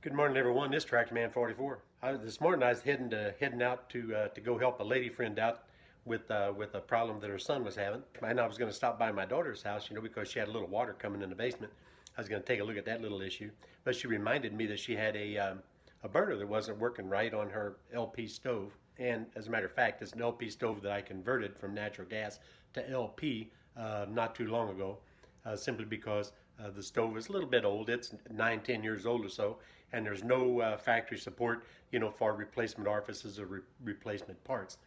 Good morning, everyone. This Tractor Man 44. This morning I was heading out to go help a lady friend out with a problem that her son was having. And I was going to stop by my daughter's house, because she had a little water coming in the basement. I was going to take a look at that little issue, but she reminded me that she had a burner that wasn't working right on her LP stove. And as a matter of fact, it's an LP stove that I converted from natural gas to LP not too long ago, simply because the stove is a little bit old. It's 9, 10 years old or so, and there's no factory support, for replacement orifices or replacement parts.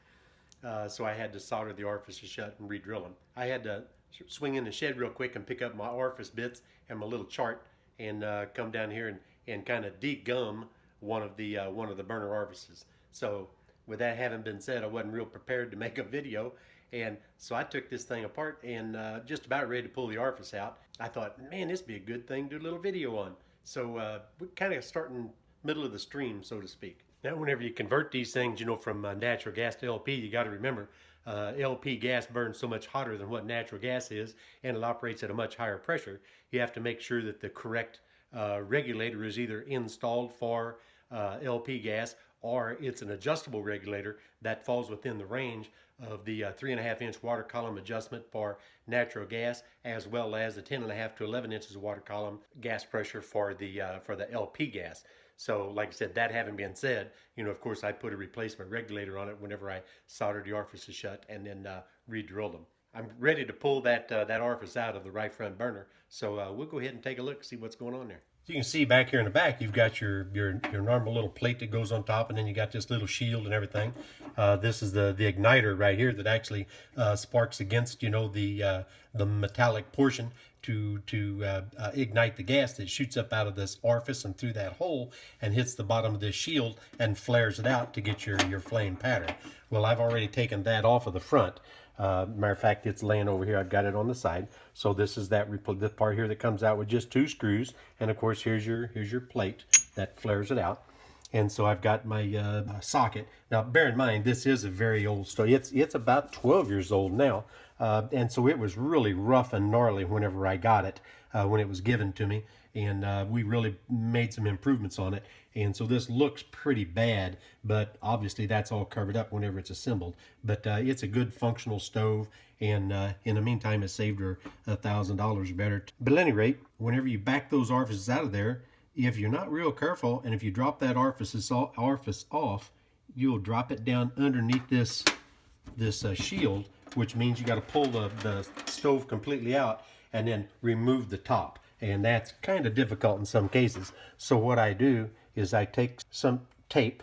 So I had to solder the orifices shut and re-drill them. I had to swing in the shed real quick and pick up my orifice bits and my little chart and come down here and kind of degum one of the burner orifices. So with that having been said, I wasn't real prepared to make a video, and so I took this thing apart and just about ready to pull the orifice out. I thought, man, this would be a good thing to do a little video on. So we're kind of starting middle of the stream, so to speak. Now, whenever you convert these things, from natural gas to LP, you got to remember LP gas burns so much hotter than what natural gas is, and it operates at a much higher pressure. You have to make sure that the correct regulator is either installed for LP gas, or it's an adjustable regulator that falls within the range of the 3.5-inch water column adjustment for natural gas, as well as the 10.5 to 11 inches of water column gas pressure for the LP gas. So like I said, that having been said, of course I put a replacement regulator on it whenever I soldered the orifices shut and then re-drilled them. I'm ready to pull that orifice out of the right front burner, so we'll go ahead and take a look and see what's going on there. So you can see back here in the back, you've got your normal little plate that goes on top, and then you got this little shield and everything. This is the igniter right here that actually sparks against the metallic portion to ignite the gas that shoots up out of this orifice and through that hole and hits the bottom of this shield and flares it out to get your flame pattern. Well, I've already taken that off of the front. Matter of fact, it's laying over here. I've got it on the side. So this is the part here that comes out with just 2 screws, and of course here's your plate that flares it out. And so I've got my socket. Now bear in mind, this is a very old stove. It's about 12 years old now, and so it was really rough and gnarly whenever I got it, when it was given to me, and we really made some improvements on it. And so this looks pretty bad, but obviously that's all covered up whenever it's assembled. But it's a good functional stove, and in the meantime it saved her $1,000 better. But at any rate, whenever you back those orifices out of there, if you're not real careful, and if you drop that orifice off, you'll drop it down underneath this shield, which means you got to pull the stove completely out and then remove the top. And that's kind of difficult in some cases. So what I do is I take some tape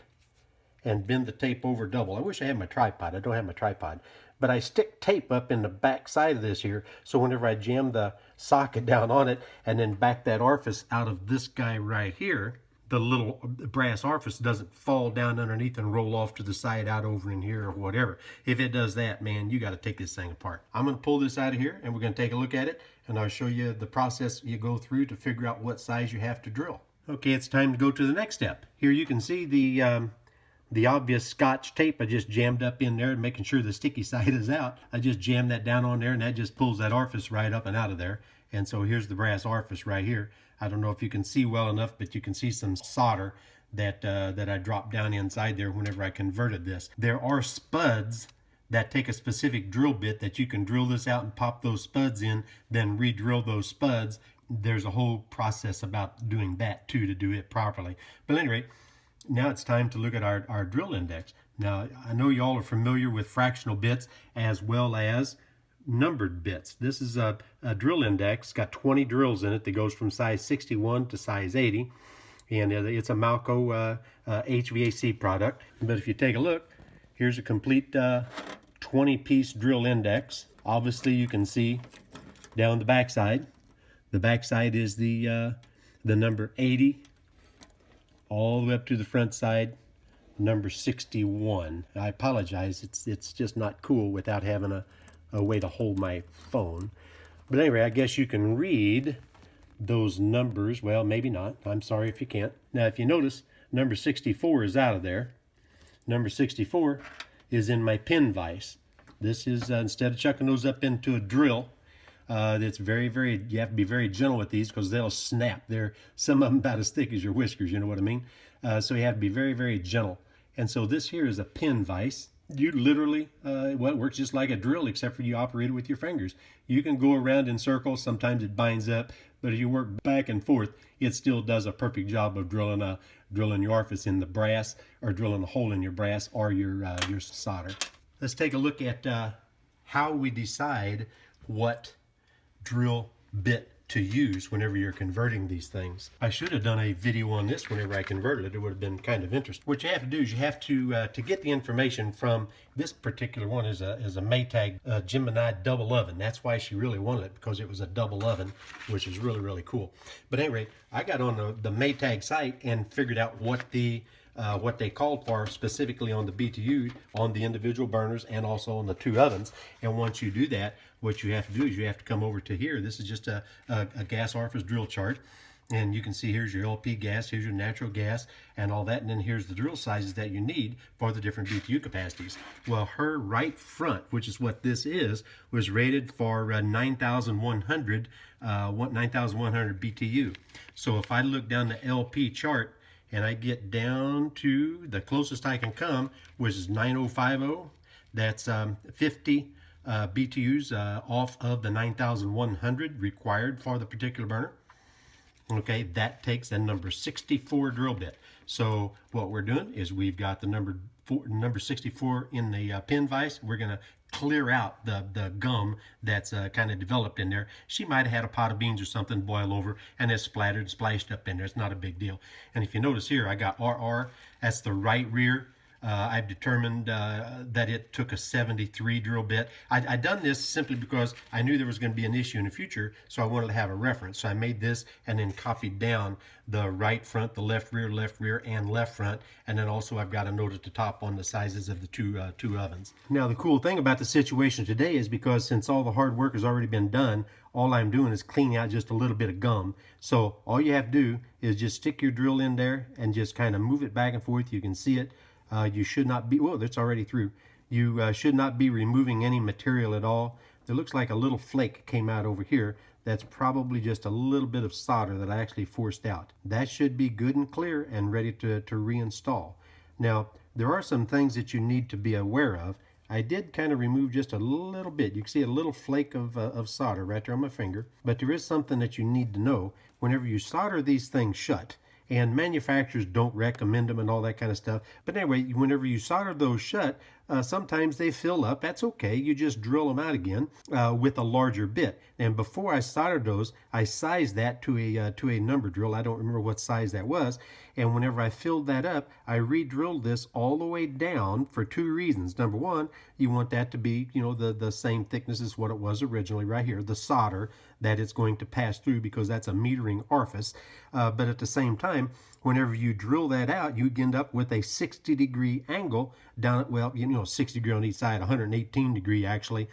and bend the tape over double. I wish I had my tripod. I don't have my tripod. But I stick tape up in the back side of this here, so whenever I jam the socket down on it and then back that orifice out of this guy right here, the little brass orifice doesn't fall down underneath and roll off to the side out over in here or whatever. If it does that, man, you got to take this thing apart. I'm going to pull this out of here and we're going to take a look at it, and I'll show you the process you go through to figure out what size you have to drill. Okay, it's time to go to the next step. Here you can see the obvious Scotch tape I just jammed up in there, making sure the sticky side is out. I just jammed that down on there, and that just pulls that orifice right up and out of there. And so here's the brass orifice right here. I don't know if you can see well enough, but you can see some solder that I dropped down inside there whenever I converted this. There are spuds that take a specific drill bit that you can drill this out and pop those spuds in, then re-drill those spuds. There's a whole process about doing that too to do it properly. But anyway, now it's time to look at our drill index. Now, I know y'all are familiar with fractional bits as well as numbered bits. This is a drill index. It's got 20 drills in it that goes from size 61 to size 80. And it's a Malco HVAC product. But if you take a look, here's a complete 20-piece drill index. Obviously, you can see down the backside. The backside is the number 80. All the way up to the front side, number 61. I apologize, it's just not cool without having a way to hold my phone. But anyway, I guess you can read those numbers. Well, maybe not. I'm sorry if you can't. Now, if you notice, number 64 is out of there. Number 64 is in my pin vise. This is, instead of chucking those up into a drill, It's very, you have to be very gentle with these because they'll snap. They're some of them about as thick as your whiskers, you know what I mean? So you have to be very gentle. And so this here is a pin vise. You literally, well, it works just like a drill, except for you operate it with your fingers. You can go around in circles. Sometimes it binds up, but if you work back and forth, it still does a perfect job of drilling your orifice in the brass, or drilling a hole in your brass or your solder. Let's take a look at how we decide what drill bit to use whenever you're converting these things. I should have done a video on this whenever I converted it. It would have been kind of interesting. What you have to do is you have to get the information from this particular one is a Maytag Gemini double oven. That's why she really wanted it, because it was a double oven, which is really cool. But anyway, I got on the Maytag site and figured out what they called for specifically on the BTU, on the individual burners, and also on the two ovens. And once you do that, what you have to do is you have to come over to here. This is just a gas orifice drill chart. And you can see here's your LP gas, here's your natural gas, and all that. And then here's the drill sizes that you need for the different BTU capacities. Well, her right front, which is what this is, was rated for 9,100 BTU. So if I look down the LP chart, and I get down to the closest I can come, which is 9050. That's 50 BTUs off of the 9100 required for the particular burner. Okay, that takes the number 64 drill bit. So what we're doing is we've got the number 64 in the pin vise. We're going to clear out the gum that's kind of developed in there. She might have had a pot of beans or something boil over, and it's splashed up in there. It's not a big deal. And if you notice here, I got RR. That's the right rear. I've determined that it took a 73 drill bit. I'd done this simply because I knew there was going to be an issue in the future, so I wanted to have a reference. So I made this and then copied down the right front, the left rear, and left front. And then also I've got a note at the top on the sizes of the two ovens. Now the cool thing about the situation today is, because since all the hard work has already been done, all I'm doing is cleaning out just a little bit of gum. So all you have to do is just stick your drill in there and just kind of move it back and forth. You can see it. You should not be, oh, that's already through. You should not be removing any material at all. There looks like a little flake came out over here. That's probably just a little bit of solder that I actually forced out. That should be good and clear and ready to reinstall. Now, there are some things that you need to be aware of. I did kind of remove just a little bit. You can see a little flake of solder right there on my finger. But there is something that you need to know. Whenever you solder these things shut, and manufacturers don't recommend them and all that kind of stuff. But anyway, whenever you solder those shut, sometimes they fill up. That's okay. You just drill them out again with a larger bit. And before I soldered those, I sized that to a number drill. I don't remember what size that was. And whenever I filled that up, I re-drilled this all the way down for two reasons. Number one, you want that to be, you know, the same thickness as what it was originally right here, the solder that it's going to pass through, because that's a metering orifice. But at the same time, whenever you drill that out, you end up with a 60-degree angle down at, well, you know, 60 degree on each side, 118 degree actually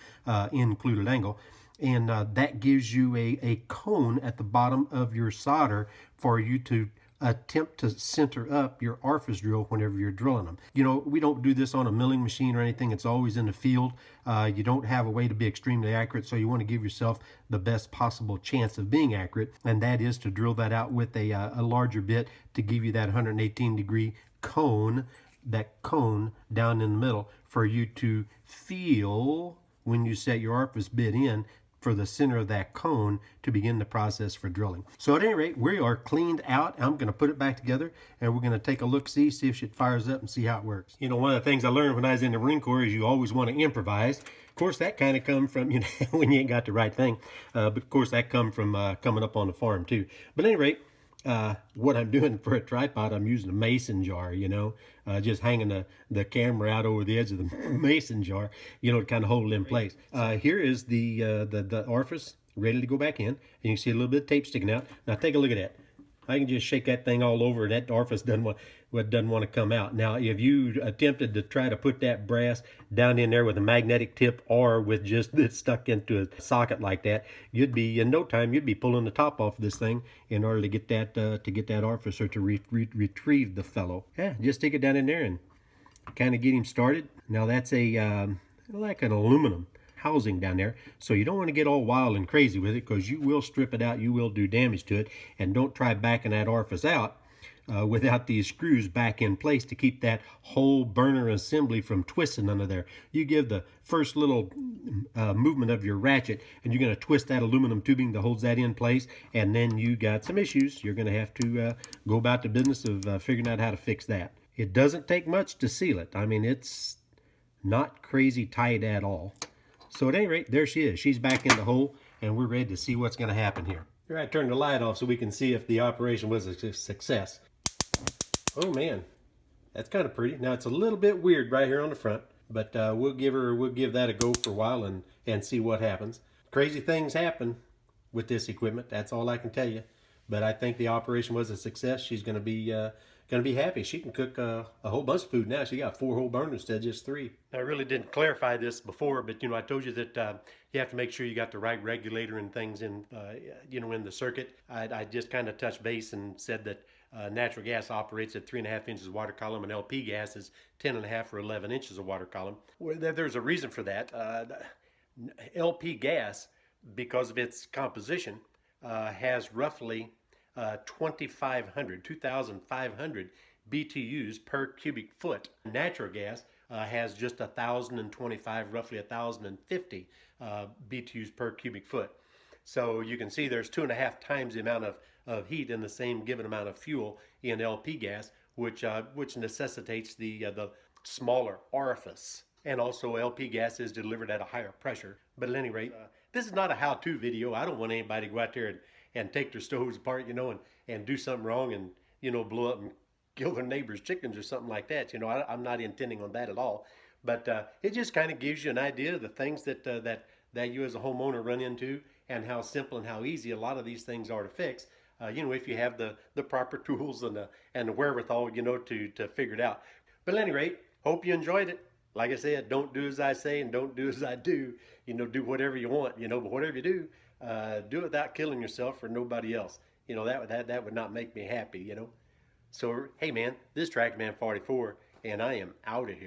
included angle. And that gives you a cone at the bottom of your solder for you to attempt to center up your orifice drill whenever you're drilling them. You know, we don't do this on a milling machine or anything. It's always in the field. You don't have a way to be extremely accurate, so you want to give yourself the best possible chance of being accurate, and that is to drill that out with a larger bit to give you that 118 degree cone, that cone down in the middle for you to feel when you set your orifice bit in, for the center of that cone to begin the process for drilling. So at any rate, we are cleaned out. I'm going to put it back together, and we're going to take a look-see, see if it fires up and see how it works. You know, one of the things I learned when I was in the Marine Corps is you always want to improvise. Of course, that kind of come from, you know, when you ain't got the right thing. But of course, that come from coming up on the farm too. But at any rate, what I'm doing for a tripod, I'm using a mason jar, you know, just hanging the camera out over the edge of the mason jar, you know, to kind of hold it in place. Here is the orifice ready to go back in, and you can see a little bit of tape sticking out. Now take a look at that. I can just shake that thing all over, and that orifice doesn't want to come out. Now, if you attempted to try to put that brass down in there with a magnetic tip, or with just this stuck into a socket like that, you'd be, in no time, you'd be pulling the top off this thing in order to get that orifice, or to retrieve the fellow. Yeah, just stick it down in there and kind of get him started. Now that's like an aluminum housing down there. So you don't want to get all wild and crazy with it, because you will strip it out, you will do damage to it. And don't try backing that orifice out without these screws back in place to keep that whole burner assembly from twisting under there. You give the first little movement of your ratchet, and you're going to twist that aluminum tubing that holds that in place, and then you got some issues. You're going to have to go about the business of figuring out how to fix that. It doesn't take much to seal it. I mean, it's not crazy tight at all. So at any rate, there she is. She's back in the hole, and we're ready to see what's going to happen here. Here, I turned the light off so we can see if the operation was a success. Oh man, that's kind of pretty. Now it's a little bit weird right here on the front, but we'll give that a go for a while and see what happens. Crazy things happen with this equipment. That's all I can tell you. But I think the operation was a success. She's going to be happy. She can cook a whole bunch of food now. She got 4 whole burners instead of just 3. I really didn't clarify this before, but I told you that you have to make sure you got the right regulator and things in in the circuit. I just kind of touched base and said that natural gas operates at 3.5 inches of water column, and LP gas is 10.5 or 11 inches of water column. Well, there's a reason for that. LP gas, because of its composition, has roughly 2,500 BTUs per cubic foot. Natural gas has just 1,025, roughly 1,050 BTUs per cubic foot. So you can see there's 2.5 times the amount of heat in the same given amount of fuel in LP gas, which necessitates the smaller orifice. And also LP gas is delivered at a higher pressure. But at any rate, this is not a how-to video. I don't want anybody to go out there and take their stoves apart, and do something wrong and, blow up and kill their neighbor's chickens or something like that. I'm not intending on that at all. But it just kind of gives you an idea of the things that you as a homeowner run into, and how simple and how easy a lot of these things are to fix. If you have the proper tools and the wherewithal, to figure it out. But at any rate, hope you enjoyed it. Like I said, don't do as I say and don't do as I do. Do whatever you want, but whatever you do, do it without killing yourself or nobody else. That would not make me happy, So, hey man, this is TractorMan 44, and I am out of here.